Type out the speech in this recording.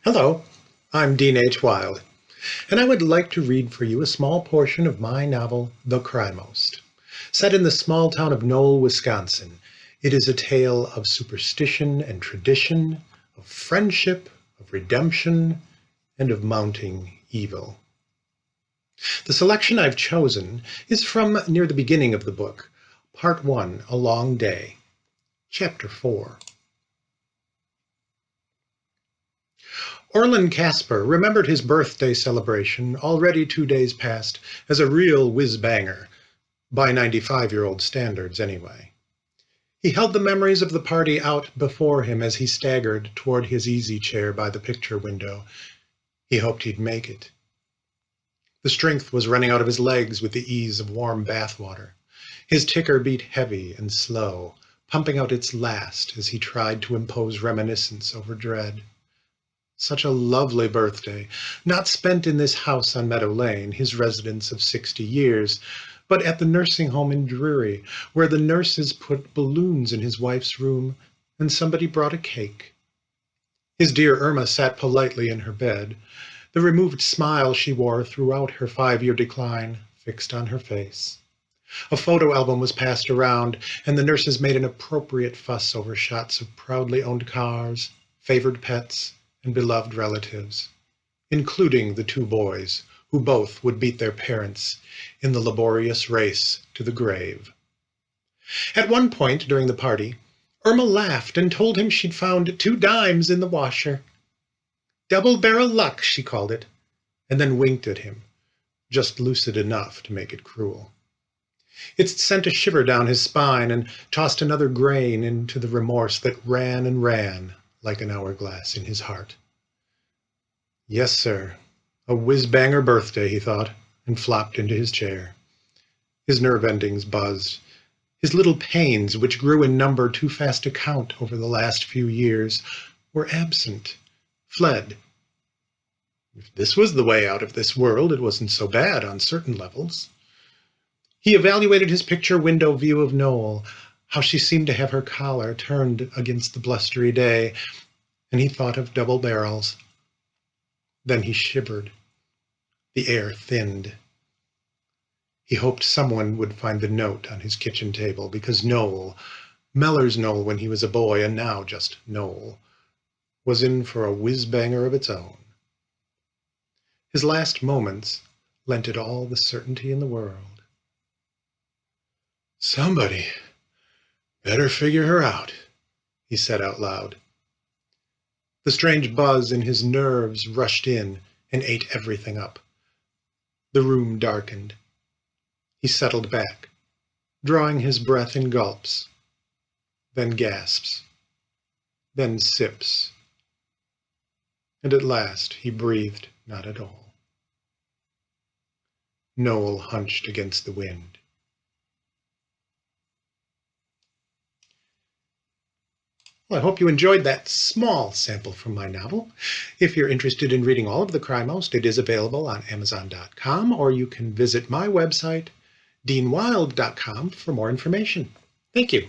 Hello, I'm Dean H. Wilde, and I would like to read for you a small portion of my novel, The Crymost. Set in the small town of Knoll, Wisconsin, it is a tale of superstition and tradition, of friendship, of redemption, and of mounting evil. The selection I've chosen is from near the beginning of the book, Part 1, A Long Day, Chapter 4. Orland Casper remembered his birthday celebration, already 2 days past, as a real whiz-banger, by 95-year-old standards anyway. He held the memories of the party out before him as he staggered toward his easy chair by the picture window. He hoped he'd make it. The strength was running out of his legs with the ease of warm bath water. His ticker beat heavy and slow, pumping out its last as he tried to impose reminiscence over dread. Such a lovely birthday, not spent in this house on Meadow Lane, his residence of 60 years, but at the nursing home in Drury, where the nurses put balloons in his wife's room and somebody brought a cake. His dear Irma sat politely in her bed, the removed smile she wore throughout her 5-year decline fixed on her face. A photo album was passed around, and the nurses made an appropriate fuss over shots of proudly owned cars, favored pets, and beloved relatives, including the 2 boys, who both would beat their parents in the laborious race to the grave. At one point during the party, Irma laughed and told him she'd found 2 dimes in the washer. Double-barrel luck, she called it, and then winked at him, just lucid enough to make it cruel. It sent a shiver down his spine and tossed another grain into the remorse that ran and ran like an hourglass in his heart. Yes, sir, a whiz-banger birthday, he thought, and flopped into his chair. His nerve endings buzzed. His little pains, which grew in number too fast to count over the last few years, were absent, fled. If this was the way out of this world, it wasn't so bad on certain levels. He evaluated his picture window view of Knoll, how she seemed to have her collar turned against the blustery day, and he thought of double barrels. Then he shivered. The air thinned. He hoped someone would find the note on his kitchen table, because Knoll, Mellor's Knoll when he was a boy and now just Knoll, was in for a whiz-banger of its own. His last moments lent it all the certainty in the world. Somebody better figure her out, he said out loud. The strange buzz in his nerves rushed in and ate everything up. The room darkened. He settled back, drawing his breath in gulps, then gasps, then sips, and at last he breathed not at all. Knoll hunched against the wind. Well, I hope you enjoyed that small sample from my novel. If you're interested in reading all of the Crymost, it is available on Amazon.com, or you can visit my website, deanwilde.com, for more information. Thank you.